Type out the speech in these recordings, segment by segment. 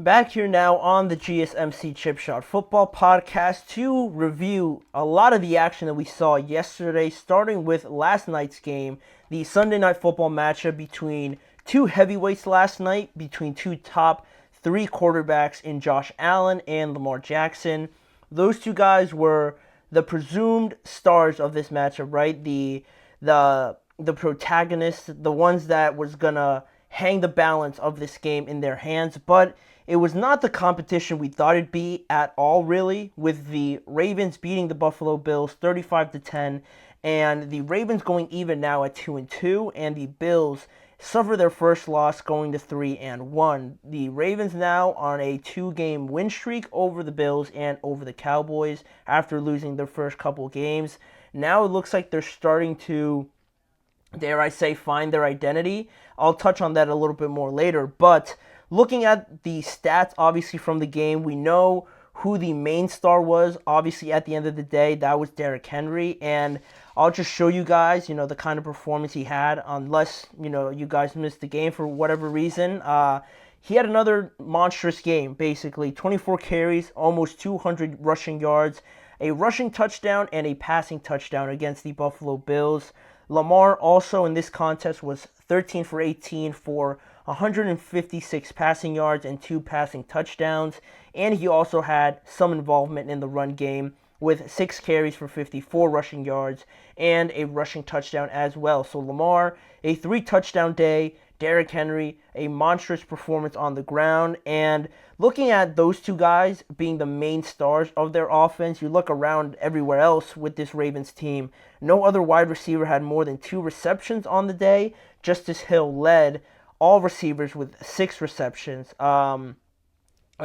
Back here now on the GSMC Chip Shot Football Podcast to review a lot of the action that we saw yesterday, starting with last night's game, the Sunday Night Football matchup between two heavyweights last night, between two top three quarterbacks in Josh Allen and Lamar Jackson. Those two guys were the presumed stars of this matchup, right? The protagonists, the ones that was gonna hang the balance of this game in their hands, but it was not the competition we thought it'd be at all, really, with the Ravens beating the Buffalo Bills 35-10, and the Ravens going even now at 2-2, and the Bills suffer their first loss going to 3-1. The Ravens now on a 2-game win streak over the Bills and over the Cowboys after losing their first couple games. Now it looks like they're starting to, dare I say, find their identity. I'll touch on that a little bit more later, but looking at the stats, obviously, from the game, we know who the main star was. Obviously, at the end of the day, that was Derrick Henry, and I'll just show you guys, the kind of performance he had, unless, you guys missed the game for whatever reason. He had another monstrous game, basically. 24 carries, almost 200 rushing yards, a rushing touchdown, and a passing touchdown against the Buffalo Bills. Lamar also in this contest was 13 for 18 for 156 passing yards and 2 passing touchdowns, and he also had some involvement in the run game with 6 carries for 54 rushing yards and a rushing touchdown as well. So Lamar, a 3-touchdown day. Derrick Henry, a monstrous performance on the ground. And looking at those two guys being the main stars of their offense, you look around everywhere else with this Ravens team, no other wide receiver had more than 2 receptions on the day. Justice Hill led all receivers with 6 receptions. I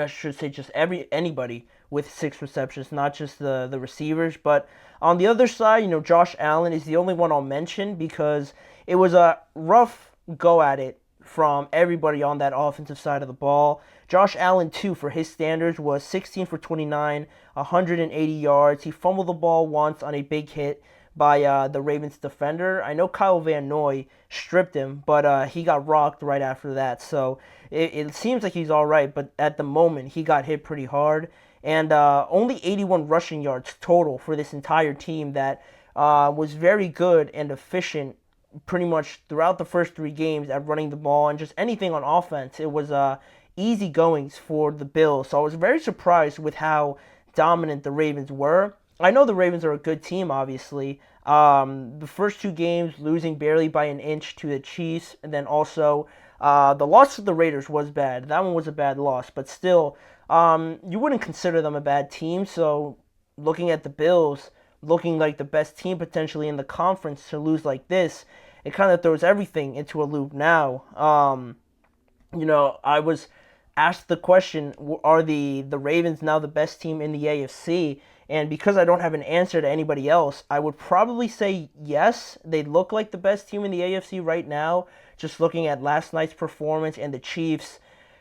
should say just anybody with 6 receptions, not just the receivers. But on the other side, Josh Allen is the only one I'll mention because it was a rough go at it from everybody on that offensive side of the ball. Josh Allen, too, for his standards, was 16 for 29, 180 yards. He fumbled the ball once on a big hit by the Ravens defender. I know Kyle Van Noy stripped him, but he got rocked right after that. So it seems like he's all right, but at the moment, he got hit pretty hard. And only 81 rushing yards total for this entire team that was very good and efficient pretty much throughout the first 3 games at running the ball and just anything on offense. It was easy goings for the Bills. So I was very surprised with how dominant the Ravens were. I know the Ravens are a good team, obviously. The first 2 games, losing barely by an inch to the Chiefs, and then also the loss to the Raiders was bad. That one was a bad loss, but still, you wouldn't consider them a bad team. So looking at the Bills, looking like the best team potentially in the conference, to lose like this, it kind of throws everything into a loop now. I was asked the question, are the Ravens now the best team in the AFC? And because I don't have an answer to anybody else, I would probably say yes. They look like the best team in the AFC right now, just looking at last night's performance and the Chiefs.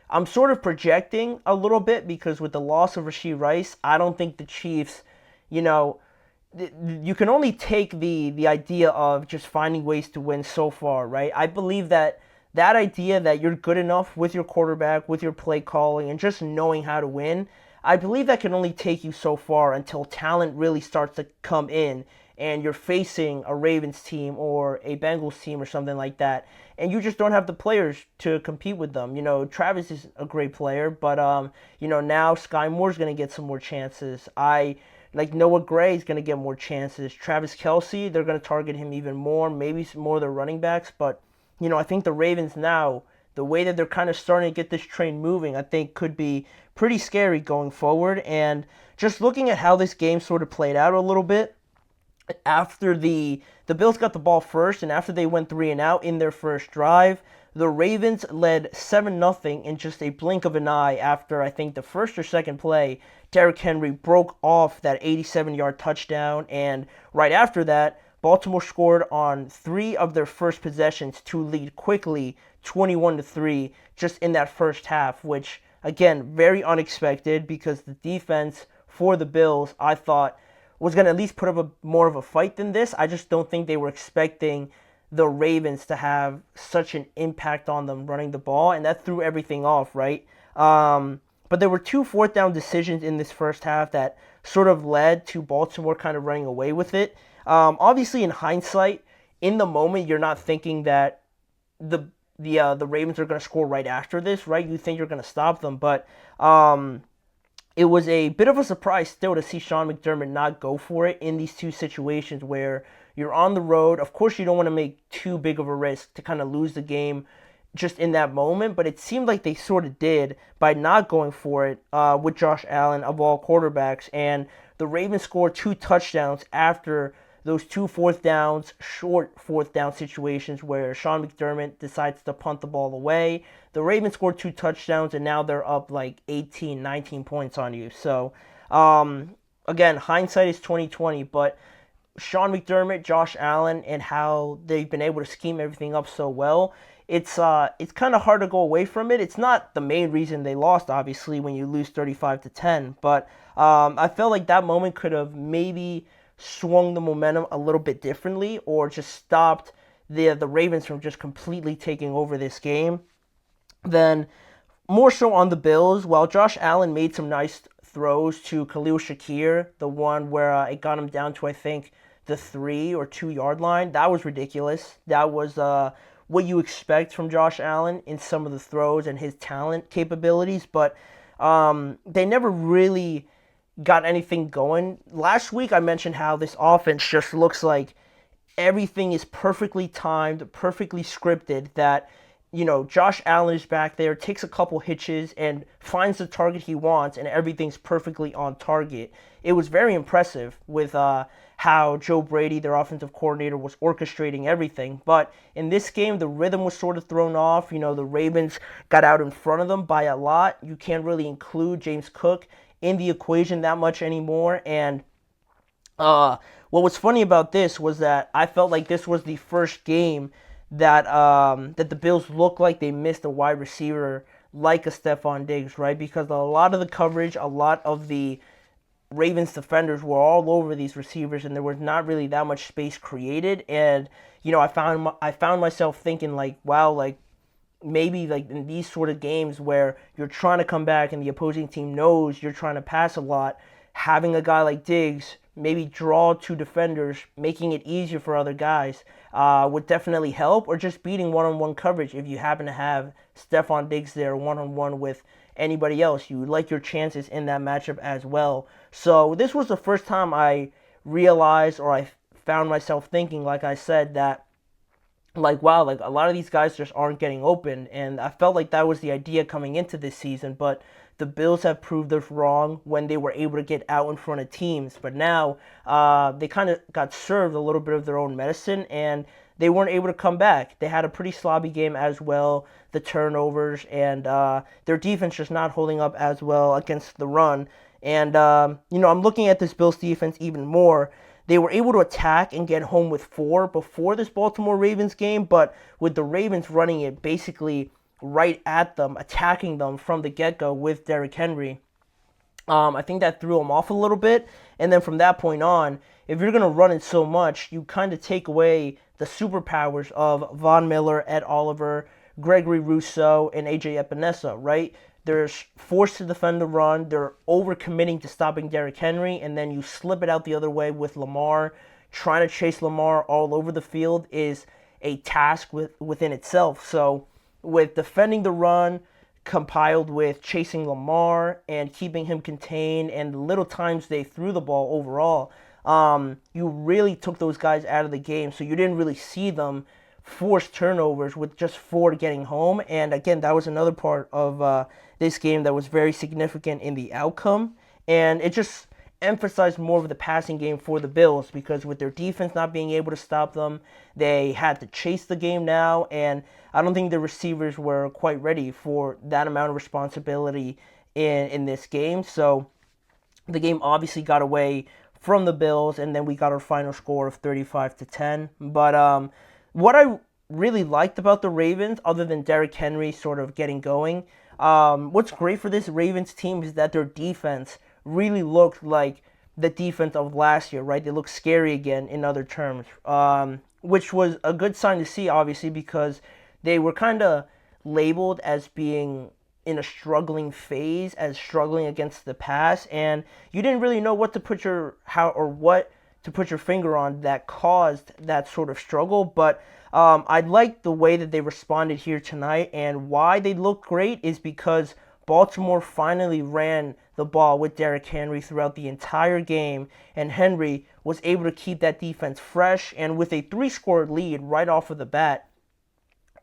I'm sort of projecting a little bit because with the loss of Rashee Rice, I don't think the Chiefs, you can only take the idea of just finding ways to win so far, right? I believe that idea that you're good enough with your quarterback, with your play calling, and just knowing how to win, I believe that can only take you so far until talent really starts to come in and you're facing a Ravens team or a Bengals team or something like that, and you just don't have the players to compete with them. Travis is a great player, but now Sky Moore's going to get some more chances. Like Noah Gray is going to get more chances. Travis Kelce, they're going to target him even more, maybe some more of their running backs. But, I think the Ravens now, the way that they're kind of starting to get this train moving, I think could be pretty scary going forward. And just looking at how this game sort of played out a little bit, after the Bills got the ball first and after they went 3-and-out in their first drive, the Ravens led 7-0 in just a blink of an eye after, I think, the first or second play. Derrick Henry broke off that 87-yard touchdown, and right after that, Baltimore scored on 3 of their first possessions to lead quickly 21-3 just in that first half, which, again, very unexpected because the defense for the Bills, I thought, was going to at least put up more of a fight than this. I just don't think they were expecting the Ravens to have such an impact on them running the ball, and that threw everything off, right? But there were two fourth down decisions in this first half that sort of led to Baltimore kind of running away with it. Obviously, in hindsight, in the moment, you're not thinking that the the Ravens are going to score right after this, right? You think you're going to stop them, but it was a bit of a surprise still to see Sean McDermott not go for it in these two situations where you're on the road. Of course, you don't want to make too big of a risk to kind of lose the game just in that moment, but it seemed like they sort of did by not going for it with Josh Allen of all quarterbacks. And the Ravens scored two touchdowns after those two fourth downs, short fourth down situations where Sean McDermott decides to punt the ball away. The Ravens scored two touchdowns, and now they're up like 18, 19 points on you. So, again, hindsight is 2020, but Sean McDermott, Josh Allen, and how they've been able to scheme everything up so well, it's kind of hard to go away from it. It's not the main reason they lost, obviously, when you lose 35-10, but I felt like that moment could have maybe swung the momentum a little bit differently, or just stopped the Ravens from just completely taking over this game. Then more so on the Bills, while Josh Allen made some nice throws to Khalil Shakir, the one where it got him down to, I think, the 3 or 2 yard line. That was ridiculous. That was what you expect from Josh Allen in some of the throws and his talent capabilities, but they never really got anything going. Last week I mentioned how this offense just looks like everything is perfectly timed, perfectly scripted, that Josh Allen is back there, takes a couple hitches, and finds the target he wants, and everything's perfectly on target. It was very impressive with how Joe Brady, their offensive coordinator, was orchestrating everything. But in this game, the rhythm was sort of thrown off. The Ravens got out in front of them by a lot. You can't really include James Cook in the equation that much anymore. And what was funny about this was that I felt like this was the first game that that the Bills looked like they missed a wide receiver like a Stephon Diggs, right? Because a lot of the coverage, a lot of the Ravens defenders were all over these receivers, and there was not really that much space created. And I found myself thinking like, wow, like maybe like in these sort of games where you're trying to come back and the opposing team knows you're trying to pass a lot, having a guy like Diggs maybe draw two defenders, making it easier for other guys, would definitely help, or just beating one-on-one coverage if you happen to have Stephon Diggs there one-on-one with anybody else. You like your chances in that matchup as well. So this was the first time I realized, or I found myself thinking, like I said, that like, wow, like a lot of these guys just aren't getting open, and I felt like that was the idea coming into this season, but the Bills have proved us wrong when they were able to get out in front of teams. But now they kind of got served a little bit of their own medicine, and they weren't able to come back. They had a pretty sloppy game as well, the turnovers, and their defense just not holding up as well against the run. And, I'm looking at this Bills defense even more. They were able to attack and get home with 4 before this Baltimore Ravens game, but with the Ravens running it basically right at them, attacking them from the get-go with Derrick Henry, I think that threw them off a little bit. And then from that point on, if you're going to run it so much, you kind of take away the superpowers of Von Miller, Ed Oliver, Gregory Rousseau, and AJ Epinesa, right? They're forced to defend the run. They're overcommitting to stopping Derrick Henry, and then you slip it out the other way with Lamar. Trying to chase Lamar all over the field is a task within itself. So with defending the run, compiled with chasing Lamar and keeping him contained, and the little times they threw the ball overall, you really took those guys out of the game. So you didn't really see them force turnovers with just 4 getting home. And again, that was another part of this game that was very significant in the outcome. And it just emphasized more of the passing game for the Bills, because with their defense not being able to stop them, they had to chase the game now, and I don't think the receivers were quite ready for that amount of responsibility in this game. So the game obviously got away from the Bills, and then we got our final score of 35-10. But what I really liked about the Ravens, other than Derrick Henry sort of getting going, what's great for this Ravens team is that their defense really looked like the defense of last year, right? They looked scary again, in other terms, which was a good sign to see, obviously, because they were kind of labeled as being in a struggling phase, as struggling against the pass, and you didn't really know what to put your finger on that caused that sort of struggle. But I like the way that they responded here tonight, and why they look great is because Baltimore finally ran the ball with Derrick Henry throughout the entire game, and Henry was able to keep that defense fresh. And with a 3-score lead right off of the bat,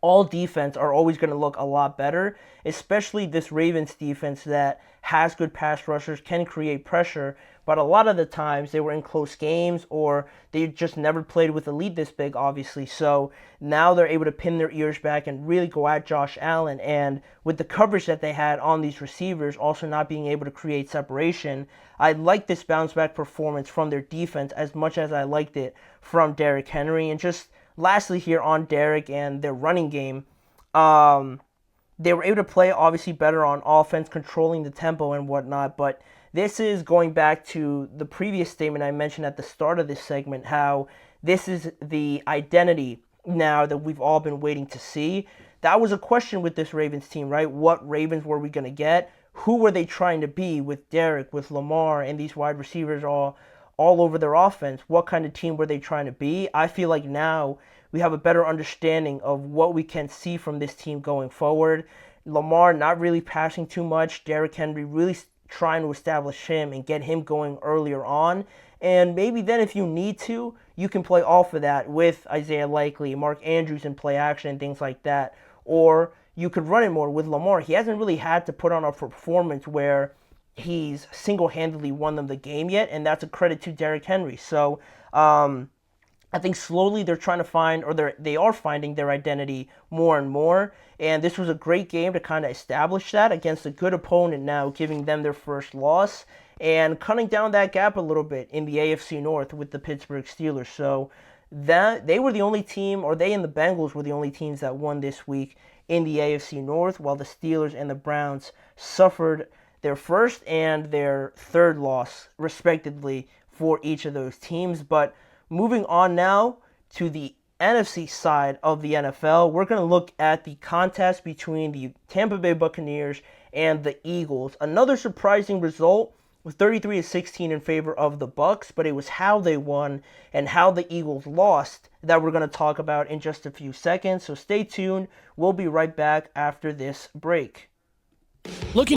all defense are always going to look a lot better, especially this Ravens defense that has good pass rushers, can create pressure, but a lot of the times they were in close games, or they just never played with a lead this big, obviously. So now they're able to pin their ears back and really go at Josh Allen. And with the coverage that they had on these receivers, also not being able to create separation, I like this bounce back performance from their defense as much as I liked it from Derrick Henry. And just lastly here on Derrick and their running game, they were able to play obviously better on offense, controlling the tempo and whatnot. But this is going back to the previous statement I mentioned at the start of this segment, how this is the identity now that we've all been waiting to see. That was a question with this Ravens team, right? What Ravens were we going to get? Who were they trying to be with Derrick, with Lamar, and these wide receivers all over their offense? What kind of team were they trying to be? I feel like now we have a better understanding of what we can see from this team going forward. Lamar not really passing too much. Derrick Henry really trying to establish him and get him going earlier on. And maybe then if you need to, you can play off of that with Isaiah Likely, Mark Andrews in play action and things like that. Or you could run it more with Lamar. He hasn't really had to put on a performance where he's single-handedly won them the game yet, and that's a credit to Derrick Henry. So I think slowly they're trying to find, or they are finding their identity more and more. And this was a great game to kind of establish that against a good opponent now, giving them their first loss and cutting down that gap a little bit in the AFC North with the Pittsburgh Steelers. So that they were the only team, or they and the Bengals were the only teams that won this week in the AFC North, while the Steelers and the Browns suffered their first and their third loss, respectively, for each of those teams. But moving on now to the NFC side of the NFL, we're going to look at the contest between the Tampa Bay Buccaneers and the Eagles. Another surprising result with 33-16 in favor of the Bucs, but it was how they won and how the Eagles lost that we're going to talk about in just a few seconds. So stay tuned. We'll be right back after this break. Looking